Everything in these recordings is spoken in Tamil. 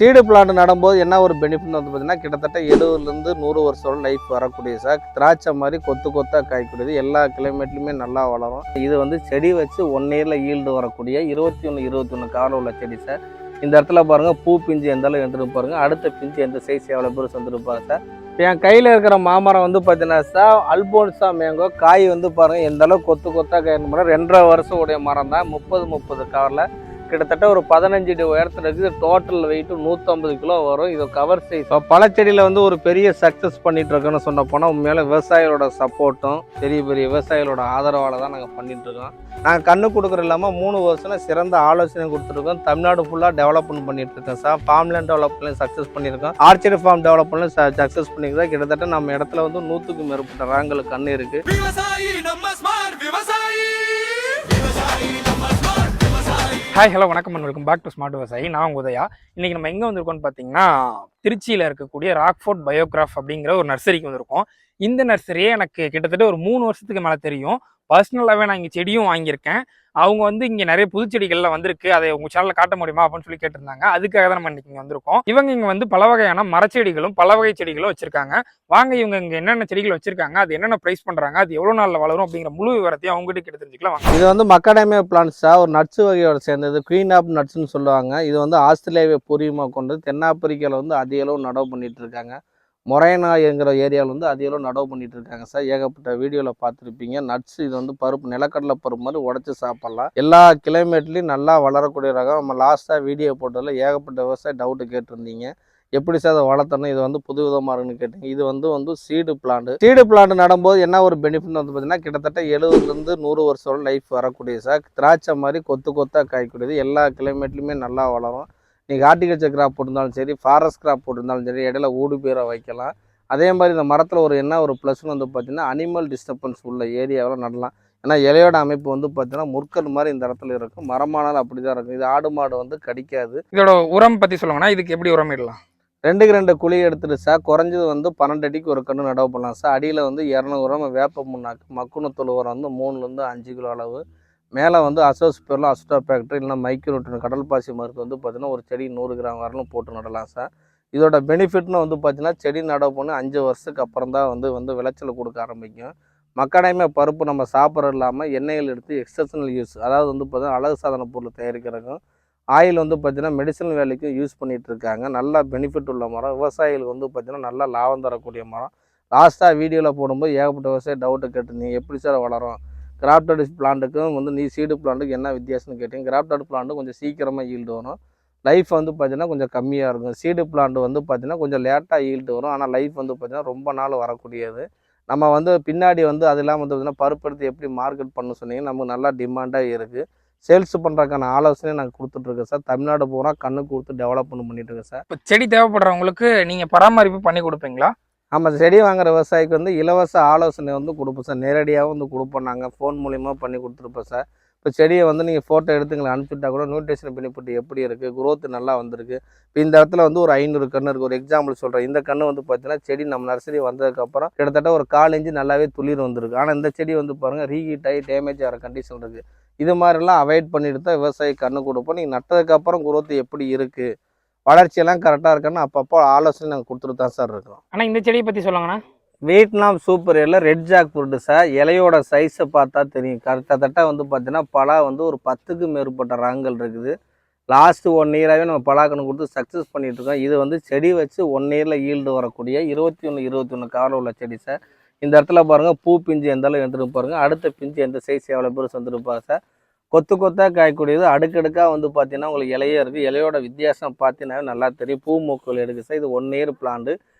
சீடு பிளான்ட் நடும்போது என்ன ஒரு பெனிஃபிட் வந்து பார்த்தீங்கன்னா கிட்டத்தட்ட 70லேருந்து 100 வருஷம் லைஃப் வரக்கூடிய சார். திராட்சை மாதிரி கொத்து கொத்தாக காய்க்கூடியது, எல்லா கிளைமேட்லையுமே நல்லா வளரும். இது வந்து செடி வச்சு 1 இயரில் ஈல்டு வரக்கூடிய 21 காலம் உள்ள செடி சார். இந்த இடத்துல பாருங்கள் பூ பிஞ்சு எந்த அளவு வந்துட்டு பாருங்க, அடுத்த பிஞ்சு எந்த சைஸ் எவ்வளோ பேர் வந்துருப்பாங்க சார். என் கையில் இருக்கிற மாமரம் வந்து பார்த்தீங்கன்னா சார் அல்போன்சா மேங்கோ. காய் வந்து பாருங்கள் எந்த அளவு கொத்து கொத்தாக காய் 2.5 வருஷம் உடைய மரம் தான். 30 கவரில் கிட்டத்தட்ட ஒரு 15 அடி உயரத்தில் இருக்குது. டோட்டல் வெயிட்டு 150 கிலோ வரும். இது கவர் சைஸ். பழச்செடியில் வந்து ஒரு பெரிய சக்ஸஸ் பண்ணிட்டு இருக்கோன்னு சொன்ன போனால் உண்மையில விவசாயிகளோட சப்போர்ட்டும் பெரிய பெரிய விவசாயிகளோட ஆதரவால் தான் நாங்கள் பண்ணிட்டு இருக்கோம். நாங்கள் கண்ணு கொடுக்குற இல்லாமல் 3 வருஷம் சிறந்த ஆலோசனை கொடுத்துருக்கோம். தமிழ்நாடு ஃபுல்லாக டெவலப்மெண்ட் பண்ணிட்டு இருக்கோம் சார். ஃபார்ம்லேண்ட் டெவலப்மெண்ட் சக்ஸஸ் பண்ணியிருக்கோம். ஆர்ச்சரி ஃபார்ம் டெவலப்மெண்ட் சக்ஸஸ் பண்ணியிருக்கோம். கிட்டத்தட்ட நம்ம இடத்துல வந்து 100க்கும் மேற்பட்ட ரகங்களுக்கு கண்ணு இருக்குது. ஹாய் ஹலோ வணக்கம் and welcome back to smart விவசாயி. நான் உதயா. இன்றைக்கி நம்ம எங்கே வந்திருக்கோம்னு பார்த்தீங்கன்னா திருச்சியில் இருக்கக்கூடிய ராக்ஃபோர்ட் பயோகிராஃப் அப்படிங்கிற ஒரு நர்சரிக்கு வந்திருக்கோம். இந்த நர்சரியே எனக்கு கிட்டத்தட்ட ஒரு 3 வருஷத்துக்கு மேலே தெரியும். பர்சனலாகவே நான் இங்கே செடியும் வாங்கியிருக்கேன். அவங்க வந்து இங்கே நிறைய புதுச்செடிகள்லாம் வந்திருக்கு, அதை உங்கள் சேனலில் காட்ட முடியுமா அப்படின்னு சொல்லி கேட்டிருந்தாங்க. அதுக்காக தான் நம்ம இன்றைக்கி இங்கே வந்திருக்கோம். இவங்க இங்கே வந்து பல வகையான மரச்செடிகளும் பல வகை செடிகளும் வச்சுருக்காங்க. வாங்க இவங்க இங்கே என்னென்ன செடிகள் வச்சுருக்காங்க, அது என்னென்ன ப்ரைஸ் பண்ணுறாங்க, அது எவ்வளோ நாளில் வளரும் அப்படிங்கிற முழு விவரத்தையும் அவங்ககிட்ட கிட்ட தெரிஞ்சுக்கலாம். இது வந்து மக்காடேமியா பிளான்ட்ஸா ஒரு நட்ஸ் வகையோட சேர்ந்தது. குயின் ஆப் நட்ஸ்ன்னு சொல்லுவாங்க. இது வந்து ஆஸ்திரேலியாவை பூர்வீகமாக கொண்டு தென்னாப்பிரிக்காவில் வந்து அதிக அளவு நடவு பண்ணிட்டு இருக்காங்க. மொரைனா என்கிற ஏரியாவில் வந்து அதிக அளவு நடவு பண்ணிட்டு இருக்காங்க சார். ஏகப்பட்ட வீடியோவில் பார்த்துருப்பீங்க. நட்ஸ் இது வந்து பருப்பு, நிலக்கடலை பருப்பு மாதிரி உடச்சி சாப்பிட்லாம். எல்லா கிளைமேட்லையும் நல்லா வளரக்கூடிய ரகம். நம்ம லாஸ்ட்டாக வீடியோ போட்டதில் ஏகப்பட்ட விவசாய டவுட்டு கேட்டிருந்தீங்க, எப்படி சார் அதை வளர்த்தணும், இது வந்து புது விதமாக இருக்குன்னு கேட்டீங்க. இது வந்து சீடு பிளான்ட் நடும்போது என்ன ஒரு பெனிஃபிட் வந்து பார்த்தீங்கன்னா கிட்டத்தட்ட 70லேருந்து 100 வருஷம் லைஃப் வரக்கூடிய சார். திராட்சை மாதிரி கொத்து கொத்தாக காய்க்கூடியது, எல்லா கிளைமேட்லையுமே நல்லா வளரும். நீங்கள் ஹார்டிகல்ச்சர் கிராப் போட்டிருந்தாலும் சரி, ஃபாரஸ்ட் கிராப் போட்டிருந்தாலும் சரி, இடையில ஊடு பேரை வைக்கலாம். அதே மாதிரி இந்த மரத்தில் ஒரு ப்ளஸ்ன்னு வந்து பார்த்தீங்கன்னா அனிமல் டிஸ்டர்பன்ஸ் உள்ள ஏரியாவில் நடலாம். ஏன்னா இலையோட அமைப்பு வந்து பார்த்தீங்கன்னா முற்கள் மாதிரி இந்த இடத்துல இருக்கும். மரமானாலும் அப்படி தான் இருக்கும். இது ஆடு மாடு வந்து கடிக்காது. இதோட உரம் பற்றி சொல்லுங்கன்னா இதுக்கு எப்படி உரம் இடலாம்? 2க்கு 2 குழி எடுத்துட்டு சார், குறைஞ்சது வந்து 12 அடிக்கு ஒரு கன்று நடவு பண்ணலாம் சார். அடியில் வந்து 200 கிராம் வேப்ப முன்னாக்கு, மக்குணத்தொழு உரம் வந்து 3லேருந்து 5 கிலோ அளவு. மேலே வந்து அசோஸ்பெர்லாம் அஸ்டா ஃபேக்டரி இல்லைனா மைக்ரோட்டன் கடல் பாசி மருந்து வந்து பார்த்தீங்கன்னா ஒரு செடி 100 கிராம் வரலும் போட்டு நடலாம் சார். இதோட பெனிஃபிட்னு வந்து பார்த்தீங்கன்னா செடி நடவு பண்ணி 5 வருஷத்துக்கு அப்புறம் தான் வந்து விளைச்சல் கொடுக்க ஆரம்பிக்கும். மக்காடாய்மை பருப்பு நம்ம சாப்பிட்றது இல்லாமல் எண்ணெயில் எடுத்து எக்ஸ்டர்னல் யூஸ், அதாவது வந்து பார்த்தீங்கன்னா அழகு சாதன பொருள் தயாரிக்கிறதுக்கும், ஆயில் வந்து பார்த்தீங்கன்னா மெடிசனல் வேலைக்கும் யூஸ் பண்ணிகிட்டு இருக்காங்க. நல்ல பெனிஃபிட் உள்ள மரம். விவசாயிகளுக்கு வந்து பார்த்தீங்கன்னா நல்லா லாபம் தரக்கூடிய மரம். லாஸ்ட்டாக வீடியோவில் போடும்போது ஏகப்பட்ட விவசாய டவுட்டு கேட்டுருந்தீங்க, எப்படி சார் வளரும், கிராஃப்டட் பிளான்ட்டுக்கும் வந்து நீ சீடு பிளான்ட்டுக்கு என்ன வித்தியாசம்னு கேட்டீங்க. கிராஃப்டட் பிளான்ட்டு கொஞ்சம் சீக்கிரமாக ஈல்டு வரும். லைஃப் வந்து பார்த்தீங்கன்னா கொஞ்சம் கம்மியாக இருக்கும். சீடு பிளான்ட் வந்து பார்த்தீங்கன்னா கொஞ்சம் லேட்டாக ஈல்டு வரும். ஆனால் லைஃப் வந்து பார்த்தீங்கன்னா ரொம்ப நாள் வரக்கூடியது. நம்ம வந்து பின்னாடி வந்து அது இல்லாமல் வந்து பார்த்தீங்கன்னா பருப்பு எடுத்து எப்படி மார்க்கெட் பண்ண சொன்னீங்க, நமக்கு நல்லா டிமாண்டாக இருக்குது. சேல்ஸ் பண்ணுறதுக்கான ஆலோசனையை நாங்கள் கொடுத்துட்ருக்கோம் சார். தமிழ்நாடு பூரா கண்ணு கொடுத்து டெவலப்மெண்ட் பண்ணிட்டு இருக்கோம் சார். இப்போ செடி தேவைப்படுறவங்களுக்கு நீங்கள் பராமரிப்பு பண்ணி கொடுப்பீங்களா? ஆமாம், செடி வாங்குற விவசாயிக்கு வந்து இலவச ஆலோசனை வந்து கொடுப்போம் சார். நேரடியாகவும் வந்து கொடுப்போம். நாங்கள் ஃபோன் மூலிமா பண்ணி கொடுத்துருப்போம் சார். இப்போ செடியை வந்து நீங்கள் ஃபோட்டோ எடுத்து எங்களை அனுப்பிச்சுட்டா கூட நியூட்ரிஷன் பெனிஃபிட் எப்படி இருக்குது, குரோத் நல்லா வந்திருக்கு. இப்போ இந்த இடத்துல வந்து ஒரு 500 கன்று இருக்குது. ஒரு எக்ஸாம்பிள் சொல்கிறேன். இந்த கன்று வந்து பார்த்தீங்கன்னா செடி நம்ம நர்சரி வந்ததுக்கப்புறம் கிட்டத்தட்ட ஒரு 1/4 இன்ச்சு நல்லாவே துளிர் வந்திருக்கு. ஆனால் இந்த செடி வந்து பாருங்கள் ரீஹீட் ஆகி டேமேஜ் ஆகிற கண்டிஷன் இருக்குது. இது மாதிரிலாம் அவாய்ட் பண்ணிட்டு தான் விவசாயி கன்று கொடுப்போம். நீங்கள் நட்டதுக்கப்புறம் குரோத் எப்படி இருக்குது, வளர்ச்சியெல்லாம் கரெக்டாக இருக்கான்னு அப்பப்போ ஆலோசனை நாங்கள் கொடுத்துட்டு தான் சார் இருக்கோம். ஆனால் இந்த செடியை பற்றி சொல்லுங்கண்ணா. Vietnam super early red jackfruit sir. இலையோட சைஸை பார்த்தா தெரியும். கரெக்டாக வந்து பார்த்தீங்கன்னா பலா வந்து ஒரு 10க்கும் மேற்பட்ட ரகங்கள் இருக்குது. லாஸ்ட்டு 1 இயராகவே நம்ம பலாக்கன்று கொடுத்து சக்ஸஸ் பண்ணிகிட்ருக்கோம். இது வந்து செடி வச்சு 1 இயரில் ஈல்டு வரக்கூடிய 21 காலம் உள்ள செடி சார். இந்த இடத்துல பாருங்கள் பூ பிஞ்சு எந்த அளவு எடுத்துகிட்டு பாருங்கள், அடுத்த பிஞ்சு எந்த சைஸ் எவ்வளோ பேர் வந்துருப்பாங்க சார். கொத்து கொத்தாக காய்க்கூடியது, அடுக்கடுக்காக வந்து பார்த்தீங்கன்னா உங்களுக்கு இலையே இருக்குது. இலையோட வித்தியாசம் பார்த்தீங்கன்னா நல்லா தெரியும். பூ மூக்குகள் எடுக்கு சார். இது 1 இயர் பிளான்ட்டு.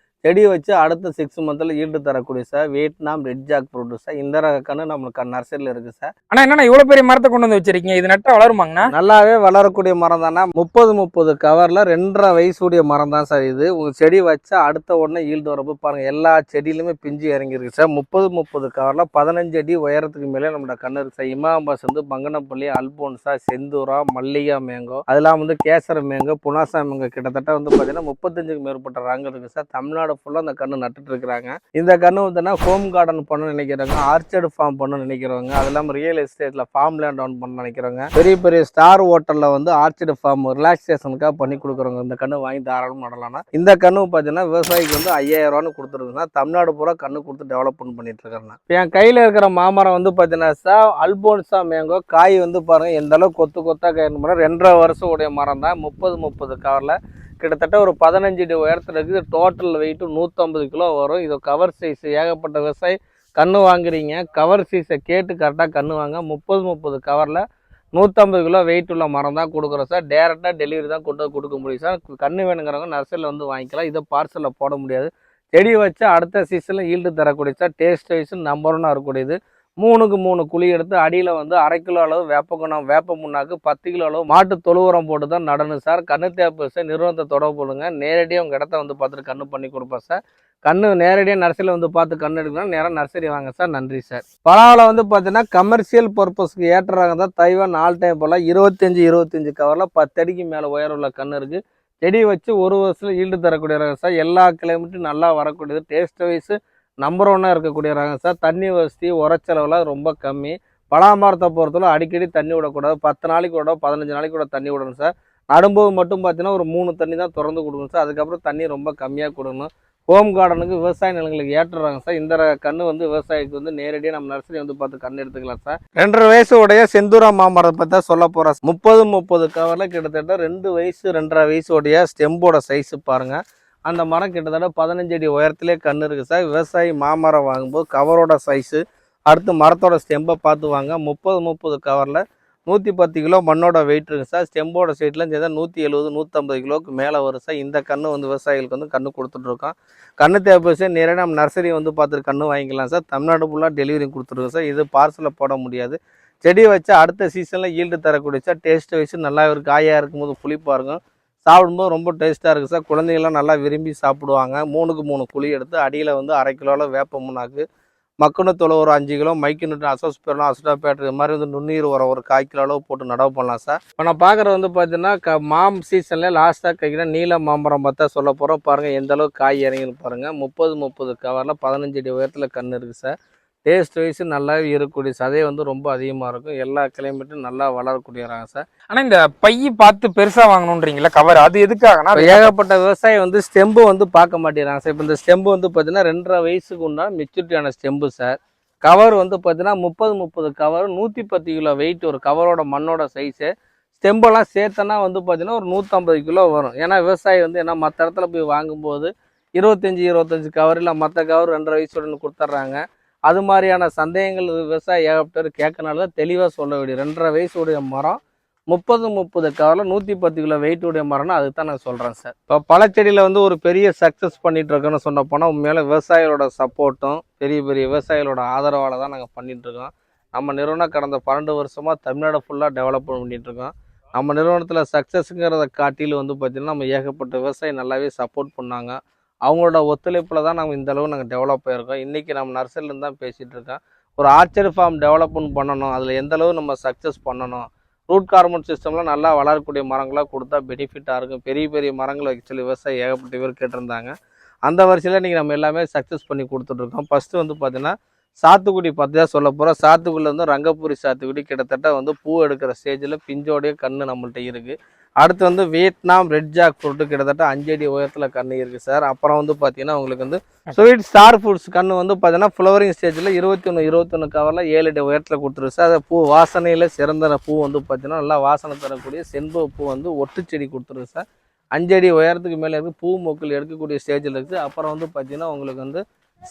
செடி வச்சு அடுத்த 6 மந்த்தில் ஈல்டு தரக்கூடிய sir Vietnam red jackfruit sir. இந்த ரக கன்று நம்மளுக்கு நர்சரியில் இருக்குது சார். ஆனால் என்னன்னா இவ்வளோ பெரிய மரத்தை கொண்டு வந்து வச்சிருக்கீங்க, இது நட்டா வளருமாங்கண்ணா? நல்லாவே வளரக்கூடிய மரம் தானே. 30 கவரில் 2.5 வயசுடைய மரம் தான் சார் இது. உங்கள் செடி வச்சா அடுத்த உடனே ஈல்டு வரப்போ பாருங்கள் எல்லா செடியிலுமே பிஞ்சு இறங்கியிருக்கு சார். 30 கவரில் 15 அடி உயரத்துக்கு மேலே நம்மளோட கன்று இருக்குது சார். இமாம்பாஸ் வந்து பங்கனப்பள்ளி, அல்போன்சா, செந்தூரா, மல்லிகா மேங்கோ, அதெல்லாம் வந்து கேசர மேங்கோ, புனாசா மேங்கோ, கிட்டத்தட்ட வந்து பார்த்தீங்கன்னா 35க்கு மேற்பட்ட ரகங்கள் இருக்குது சார். தமிழ்நாடு தமிழ்நாடு ஃபுல்லாக அந்த கன்று நட்டுட்டு இருக்கிறாங்க. இந்த கன்று வந்துன்னா ஹோம் கார்டன் பண்ணணும்னு நினைக்கிறவங்க, ஆர்ச்சர்டு ஃபார்ம் பண்ணணும்னு நினைக்கிறவங்க, அது இல்லாமல் ரியல் எஸ்டேட்டில் ஃபார்ம் லேண்ட் ஓன் பண்ண நினைக்கிறவங்க, பெரிய பெரிய ஸ்டார் ஹோட்டலில் வந்து ஆர்ச்சர்டு ஃபார்ம் ரிலாக்ஸேஷனுக்காக பண்ணி கொடுக்குறவங்க இந்த கன்று வாங்கி தாராளமாக நடலாம்னா இந்த கன்று பார்த்தீங்கன்னா விவசாயிக்கு வந்து 5000 ரூபான்னு கொடுத்துருக்குன்னா தமிழ்நாடு பூரா கன்று கொடுத்து டெவலப்மெண்ட் பண்ணிட்டு இருக்கிறேன். இப்போ என் கையில் இருக்கிற மாமரம் வந்து பார்த்தீங்கன்னா சார் அல்போன்சா மேங்கோ. காய் வந்து பாருங்கள் எந்த அளவுக்கு கொத்து கொத்தாக காய் 2.5 வருஷம் உடைய மரம் தான். 30 கவரில் கிட்டத்தட்ட ஒரு 15 அடி உயரத்தில் இருக்குது. டோட்டல் வெயிட்டு 150 கிலோ வரும். இது கவர் சைஸ். ஏகப்பட்ட விவசாயி கன்று வாங்குறீங்க, கவர் சைஸை கேட்டு கரெக்டாக கன்று வாங்க. 30 கவரில் 150 கிலோ வெயிட் உள்ள மரம் தான் கொடுக்குறோம் சார். டேரெக்டாக டெலிவரி தான் கொடுக்க முடியும் சார். கன்று வேணுங்கிறவங்க நர்சரியில் வந்து வாங்கிக்கலாம். இதை பார்சலில் போட முடியாது. செடி வச்சு அடுத்த சீசனில் ஈல்டு தரக்கூடிய சார். டேஸ்ட் வைஸ் நம்பர் 1 இருக்கக்கூடியது. 3க்கு 3 குழி எடுத்து அடியில் வந்து 1/2 கிலோ அளவு வேப்ப முன்னாக்கு 10 கிலோ அளவு மாட்டு தொழு உரம் போட்டு தான் நடணும் சார். கன்று தேவை சார். நிறுவனத்தை தொடர்பு கொள்ளுங்க. நேரடியாக உங்கள் இடத்த வந்து பார்த்துட்டு கன்று பண்ணி கொடுப்பேன் சார். கன்று நேரடியாக நர்சரியில் வந்து பார்த்து கன்று எடுக்கணும், நேராக நர்சரி வாங்க சார். நன்றி சார். பலாவில் வந்து பார்த்தீங்கன்னா கமர்ஷியல் பர்பஸ்க்கு ஏற்றுறாங்க தான். தைவான் 4 டைம் போல் 25 கவரில் 10 அடிக்கு மேலே உயரம் உள்ள கன்று இருக்குது. செடி வச்சு 1 வருஷத்தில் ஈல்டு தரக்கூடிய ரகம் சார். எல்லா கிளைமேட்டும் நல்லா வரக்கூடியது. டேஸ்ட் வைஸு நம்பர் 1 இருக்கக்கூடிய ரகம் சார். தண்ணி வசதி உரச்செலவுலாம் ரொம்ப கம்மி. பலாமரத்தை பொறுத்தவரை அடிக்கடி தண்ணி விடக்கூடாது. 10 நாளைக்கு விட 15 நாளைக்கு கூட தண்ணி விடணும் சார். நடும்போது மட்டும் பார்த்தீங்கன்னா ஒரு 3 தண்ணி தான் திறந்து கொடுக்கணும் சார். அதுக்கப்புறம் தண்ணி ரொம்ப கம்மியாக கொடுக்கணும். ஹோம் கார்டனுக்கு விவசாய நிலங்களுக்கு ஏற்றுறாங்க சார். இந்த கன்று வந்து விவசாயிக்கு வந்து நேரடியாக நம்ம நர்சரி வந்து பார்த்து கன்று எடுத்துக்கலாம் சார். 2.5 வயசு உடைய செந்தூரா மாமரத்தை பற்றி தான் சொல்ல போகிறேன். 30 கவரில் கிட்டத்தட்ட 2 வயசு 2.5 வயசு உடைய ஸ்டெம்போட சைஸு பாருங்கள். அந்த மரம் கிட்டத்தட்ட 15 அடி உயரத்திலே கன்று இருக்குது சார். விவசாயி மாமரம் வாங்கும்போது கவரோட சைஸு அடுத்து மரத்தோட ஸ்டெம்பை பார்த்து வாங்க. 30 கவரில் 110 கிலோ மண்ணோட வெயிட் இருக்குது சார். ஸ்டெம்போட சைட்லாம் சேர்ந்தா 170 150 கிலோவுக்கு மேலே வரும் சார். இந்த கன்று வந்து விவசாயிகளுக்கு வந்து கன்று கொடுத்துட்ருக்கோம். கன்று தேவை சார். நேராக நம்ம நர்சரி வந்து பார்த்துட்டு கன்று வாங்கிக்கலாம் சார். தமிழ்நாடு ஃபுல்லாக டெலிவரி கொடுத்துருக்கோம் சார். இது பார்சலில் போட முடியாது. செடி வச்சா அடுத்த சீசனில் ஈல்டு தரக்கூடிய சார். டேஸ்ட் வைஸ் நல்லா இருக்குது. காயாக இருக்கும்போது புளிப்பாக இருக்கும். சாப்பிடும்போது ரொம்ப டேஸ்ட்டாக இருக்குது சார். குழந்தைங்களாம் நல்லா விரும்பி சாப்பிடுவாங்க. 3க்கு 3 குழி எடுத்து அடியில் வந்து 1/2 கிலோவில் வேப்ப முன்னாக்கு, மக்குன தொழு ஒரு 5 கிலோ, மைக்கு நட்டு அசோஸ்பெரலாம் அசுடாபேட் இது மாதிரி வந்து நுண்ணீர் உரம் ஒரு 1/4 கிலோ அளவு போட்டு நடவு பண்ணலாம் சார். இப்போ நான் பார்க்குறது வந்து பார்த்தீங்கன்னா மாம் சீசனில் லாஸ்ட்டாக கைக்கிற நீல மாம்பரம் பார்த்தா சொல்ல போகிறோம். பாருங்கள் எந்த அளவுக்கு காய் இறங்கின்னு பாருங்கள். 30 கவரில் 15 அடி உயரத்தில் கன்று இருக்குது சார். டேஸ்ட் வைஸ் நல்லாவே இருக்கக்கூடிய சதையை வந்து ரொம்ப அதிகமாக இருக்கும். எல்லா கிளைமேட்டும் நல்லா வளரக்கூடியறாங்க சார். ஆனால் இந்த பையை பார்த்து பெருசாக வாங்கணுன்றீங்களா கவர், அது எதுக்காகனா ஏகப்பட்ட விவசாயி வந்து ஸ்டெம்பு வந்து பார்க்க மாட்டேங்கிறாங்க சார். இப்போ இந்த ஸ்டெம்பு வந்து பார்த்தீங்கன்னா 2.5 வயசுக்கு உண்டான மெச்சூரிட்டியான ஸ்டெம்பு சார். கவர் வந்து பார்த்தீங்கன்னா 30 கவர் 110 கிலோ வெயிட் ஒரு கவரோட மண்ணோட சைஸு. ஸ்டெம்பெல்லாம் சேர்த்தனா வந்து பார்த்தீங்கன்னா ஒரு 150 கிலோ வரும். ஏன்னா விவசாயி வந்து ஏன்னா மற்ற இடத்துல போய் வாங்கும்போது 25 கவர் இல்லை மற்ற கவர் 2.5 வயசுடன் கொடுத்துட்றாங்க. அது மாதிரியான சந்தேகங்கள் விவசாயி ஏகப்பட்டர் கேட்கனால தான் தெளிவாக சொல்ல வேண்டிய 2.5 வயசுடைய மரம் 30 கவரில் 110 கிலோ வெயிட் உடைய மரம்னா அதுக்கு தான் நான் சொல்கிறேன் சார். இப்போ பழச்செடியில் வந்து ஒரு பெரிய சக்ஸஸ் பண்ணிகிட்டு இருக்கோன்னு சொன்ன போனால் உண்மையில விவசாயிகளோட சப்போர்ட்டும் பெரிய விவசாயிகளோட ஆதரவால் தான் நாங்கள் பண்ணிகிட்ருக்கோம். நம்ம நிறுவனம் கடந்த 12 வருஷமாக தமிழ்நாடு ஃபுல்லாக டெவலப் பண்ணிகிட்ருக்கோம். நம்ம நிறுவனத்தில் சக்ஸஸுங்கிறத காட்டிலும் வந்து பார்த்திங்கன்னா நம்ம ஏகப்பட்ட விவசாயி நல்லாவே சப்போர்ட் பண்ணாங்க. அவங்களோட ஒத்துழைப்பில் தான் நம்ம இந்தளவு நாங்கள் டெவலப் ஆகிருக்கோம். இன்றைக்கி நம்ம நர்சரிலேருந்து தான் பேசிகிட்டு இருக்கோம். ஒரு ஆர்ச்சர்டு ஃபார்ம் டெவலப்மெண்ட் பண்ணணும், அதில் எந்தளவு நம்ம சக்ஸஸ் பண்ணணும், ரூட் கார்பன் சிஸ்டம்லாம் நல்லா வளரக்கூடிய மரங்களாக கொடுத்தா பெனிஃபிட்டாக இருக்கும். பெரிய மரங்கள் ஆக்சுவலி விவசாயி ஏகப்பட்ட பேர் கேட்டிருந்தாங்க. அந்த வரிசையில் இன்றைக்கி நம்ம எல்லாமே சக்ஸஸ் பண்ணி கொடுத்துட்ருக்கோம். ஃபஸ்ட்டு வந்து பார்த்திங்கன்னா சாத்துக்குடி பற்றி தான் சொல்ல போகிறோம். சாத்துக்குடியில் வந்து ரங்கப்பூரி சாத்துக்குடி கிட்டத்தட்ட வந்து பூ எடுக்கிற ஸ்டேஜில் பிஞ்சோடைய கன்று நம்மள்ட்ட இருக்குது. அடுத்து வந்து வியட்நாம் ரெட் ஜாக் ஃப்ரூட்டு கிட்டத்தட்ட 5 அடி உயரத்தில் கன்று இருக்குது சார். அப்புறம் வந்து பார்த்தீங்கன்னா உங்களுக்கு வந்து ஸ்வீட் ஸ்டார் ஃப்ரூட்ஸ் கன்று வந்து பார்த்தீங்கன்னா ஃப்ளவரிங் ஸ்டேஜில் 21 கவரில் 7 அடி உயரத்தில் கொடுத்துருக்கு சார். அது பூ வாசனையில் சிறந்த பூ வந்து பார்த்தீங்கன்னா நல்லா வாசனை தரக்கூடிய செண்பக பூ வந்து ஒட்டு செடி கொடுத்துருக்கு சார். 5 அடி உயரத்துக்கு மேலே இருக்குது. பூ மொக்குகள் எடுக்கக்கூடிய ஸ்டேஜில் இருக்குது. அப்புறம் வந்து பார்த்தீங்கன்னா உங்களுக்கு வந்து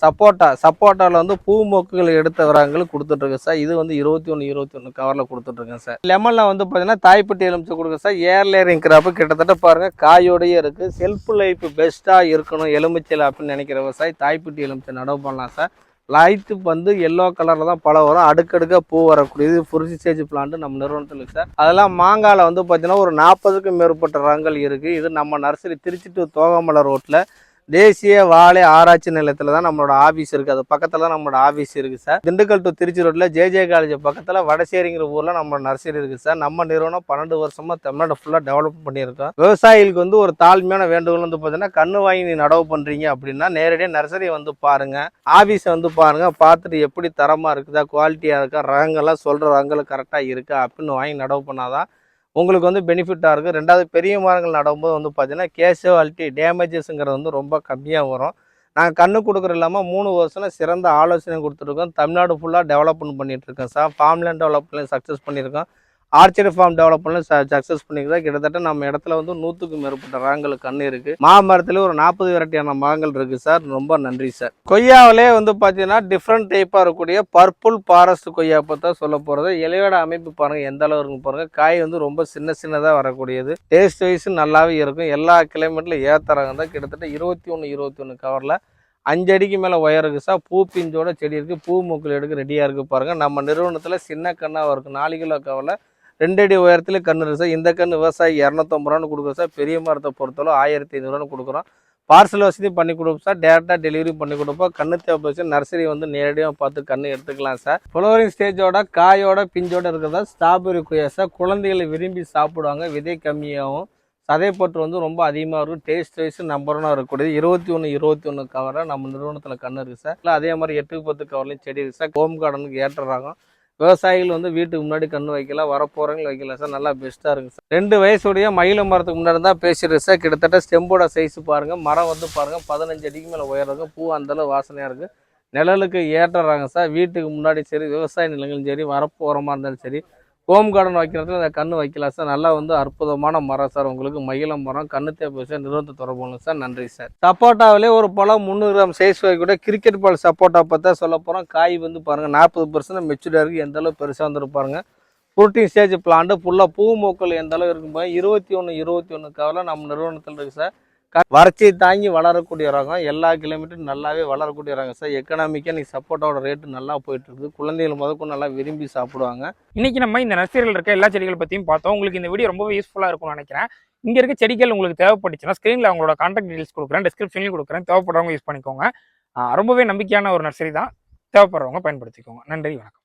சப்போட்டாவில் வந்து பூ மொக்குகள் எடுத்த வராங்களுக்கு கொடுத்துட்ருக்கேன் சார். இது வந்து 21 கவரில் கொடுத்துட்ருக்கேன் சார். லெமனில் வந்து பார்த்தீங்கன்னா தாய்ப்பட்டி எலுமிச்சை கொடுங்க சார். ஏர் லேயரிங் கிராப்பு கிட்டத்தட்ட பாருங்கள் காயோடையே இருக்குது. செல்ஃப் லைஃப் பெஸ்ட்டாக இருக்கணும் எலுமிச்சையில் அப்படின்னு நினைக்கிற விவசாயி தாய்ப்பட்டி எலுமிச்சை நடவு பண்ணலாம் சார். லைட்டு வந்து எல்லோ கலரில் தான் பழம் வரும். அடுக்கடுக்காக பூ வரக்கூடியது ஃபுர்ஜி ஸ்டேஜ் பிளான்ட்டு நம்ம நிறுவனத்தில் இருக்குது சார். அதெல்லாம் மாங்காயில் வந்து பார்த்தீங்கன்னா ஒரு 40க்கும் மேற்பட்ட ரகங்கள் இருக்குது. இது நம்ம நர்சரி திருச்சி டு தோகமலை ரோட்டில் தேசிய வாழை ஆராய்ச்சி நிலையத்தில் தான் நம்மளோட ஆஃபீஸ் இருக்குது. அது பக்கத்தில் தான் நம்மளோட ஆஃபீஸ் இருக்குது சார். திண்டுக்கல் டு திருச்சி ரோட்டில் ஜேஜே காலேஜ் பக்கத்தில் வடசேரிங்கிற ஊரில் நம்ம நர்சரி இருக்குது சார். நம்ம நிறுவனம் 12 வருஷமாக தமிழ்நாடு ஃபுல்லாக டெவலப் பண்ணியிருக்கோம். விவசாயிகளுக்கு வந்து ஒரு தாழ்மையான வேண்டுகோள் வந்து பார்த்தீங்கன்னா, கன்று வாங்கி நீ நடவு பண்ணுறீங்க அப்படின்னா நேரடியாக நர்சரியை வந்து பாருங்கள், ஆஃபீஸை வந்து பாருங்கள், பார்த்துட்டு எப்படி தரமாக இருக்குதா, குவாலிட்டியாக இருக்கா, ரகங்கள்லாம் சொல்கிற ரகங்கள் கரெக்டாக இருக்கா அப்படின்னு வாங்கி நடவு பண்ணாதான் உங்களுக்கு வந்து பெனிஃபிட்டாக இருக்குது. ரெண்டாவது பெரிய மரங்கள் நடும்போது வந்து பார்த்தீங்கன்னா கேஷுவாலிட்டி டேமேஜஸ்ங்கிறது வந்து ரொம்ப கம்மியாக வரும். நாங்கள் கன்று கொடுக்குறது இல்லாமல் 3 வருஷம் சிறந்த ஆலோசனை கொடுத்துருக்கோம். தமிழ்நாடு ஃபுல்லாக டெவலப்மெண்ட் பண்ணிகிட்ருக்கோம் சார். ஃபார்ம்லேண்ட் டெவலப்மெண்ட் சக்ஸஸ் பண்ணியிருக்கோம். ஆர்ச்சரி ஃபார்ம் டெவலப்மெண்ட் சக்ஸஸ் பண்ணிக்கிறதா. கிட்டத்தட்ட நம்ம இடத்துல வந்து 100க்கும் மேற்பட்ட ரகங்கள் கன்று இருக்குது. மாமரத்தில் ஒரு 40 வெரைட்டியான மரங்கள் இருக்குது சார். ரொம்ப நன்றி சார். கொய்யாவிலே வந்து பார்த்தீங்கன்னா டிஃப்ரெண்ட் டைப்பாக இருக்கக்கூடிய பர்பிள் ஃபாரஸ்ட் கொய்யா பற்றி சொல்ல போகிறது. இலையோட அமைப்பு பாருங்கள் எந்த அளவு இருக்குன்னு பாருங்கள். காய் வந்து ரொம்ப சின்னதாக வரக்கூடியது. டேஸ்ட் வைஸ் நல்லாவே இருக்கும். எல்லா கிளைமேட்டில் ஏற்ற ரகம் தான். கிட்டத்தட்ட 21 கவரில் 5 அடிக்கு மேலே ஒயர் இருக்குது சார். பூ பிஞ்சோட செடி இருக்குது. பூ மூக்கில் எடுக்க ரெடியாக இருக்குது பாருங்கள். நம்ம நிறுவனத்தில் சின்ன கண்ணாக இருக்குது. 4 கிலோ கவரில் 2 அடி உயரத்தில் கன்று இருக்குது சார். இந்த கன்று விவசாயி 250 ரூபான்னு கொடுக்குறோம் சார். பெரிய மரத்தை பொறுத்தளவு 1500 ரூபான்னு கொடுக்குறோம். பார்சல் வசதி பண்ணி கொடுப்போம் சார். டேரெக்டாக டெலிவரி பண்ணி கொடுப்போம். கன்று தேவைப்பட்டு நர்சரி வந்து நேரடியாக பார்த்து கன்று எடுத்துக்கலாம் சார். ஃப்ளவரிங் ஸ்டேஜோட காயோட பிஞ்சோட இருக்கிறதா ஸ்ட்ராபெரி கொய்யா சார். குழந்தைகளை விரும்பி சாப்பிடுவாங்க. விதை கம்மியாகவும் சதைப்பற்று வந்து ரொம்ப அதிகமாக இருக்கும். டேஸ்ட் வைஸ் நம்பர் 1 இருக்கக்கூடியது. 21 கவரை நம்ம நிறுவனத்தில் கன்று இருக்குது சார். இல்லை அதே மாதிரி 8க்கு 10 கவர்லையும் செடி இருக்குது சார். ஹோம் கார்டனுக்கு ஏற்றுறாங்க. விவசாயிகள் வந்து வீட்டுக்கு முன்னாடி கன்று வைக்கலாம், வரப்போகிறவங்க வைக்கலாம் சார். நல்லா பெஸ்ட்டாக இருக்குது சார். 2 வயசுடைய மயில மரத்துக்கு முன்னாடி தான் பேசிடுது சார். கிட்டத்தட்ட ஸ்டெம்போட சைஸ் பாருங்கள். மரம் வந்து பாருங்கள் 15 அடிக்கு மேலே உயரம் இருக்கும். பூ அந்தளவு வாசனையாக இருக்குது. நிழலுக்கு ஏற்றுறாங்க சார். வீட்டுக்கு முன்னாடி சரி, விவசாய நிலங்களும் சரி, வரப்போகிறமா இருந்தாலும் சரி, ஹோம் கார்டன் வைக்கிறதுல அந்த கன்று வைக்கலாம் சார். நல்லா வந்து அற்புதமான மரம் சார். உங்களுக்கு மயில மரம் கன்று தேவை சார். நிறுவனத்தை தொடர்பு பண்ணுங்க சார். நன்றி சார். சப்போட்டாவிலே ஒரு பழம் 300 கிராம் சைஸ் வைக்கூட கிரிக்கெட் பால் சப்போட்டா பற்றி சொல்ல போகிறோம். காய் வந்து பாருங்கள் 40% மெச்சூர்டாக இருக்குது. எந்த அளவு பெருசாக வந்துருப்பாருங்க. ஃப்ரூட்டிங் ஸ்டேஜ் பிளான்ட் ஃபுல்லாக பூ மூக்கள் எந்த அளவு இருக்கும் பாருங்க. 21 கவலை நம்ம நிறுவனத்தில் இருக்குது சார். வறட்சியை தாங்கி வளரக்கூடிய ரகம். எல்லா கிலோமீட்டரும் நல்லாவே வளரக்கூடிய ரகம் சார். எக்கனாமிக்காக நீ சப்போட்டாவோட ரேட்டு நல்லா போயிட்டு இருக்குது. குழந்தைகள் முதற்கொண்டு நல்லா விரும்பி சாப்பிடுவாங்க. இன்னைக்கு நம்ம இந்த நர்சரியில் இருக்க எல்லா செடிகள் பற்றியும் பார்த்தோம். உங்களுக்கு இந்த வீடியோ ரொம்ப யூஸ்ஃபுல்லாக இருக்கும்னு நினைக்கிறேன். இங்கே இருக்க செடிகள் உங்களுக்கு தேவைப்பட்டுச்சுன்னா ஸ்க்ரீனில் அவங்களோட கான்டாக்ட் டீடைல்ஸ் கொடுக்குறேன், டிஸ்கிரிப்ஷன்லையும் கொடுக்குறேன். தேவைப்படுறவங்க யூஸ் பண்ணிக்கோங்க. ரொம்பவே நம்பிக்கையான ஒரு நர்சரி தான். தேவைப்படுறவங்க பயன்படுத்திக்கோங்க. நன்றி, வணக்கம்.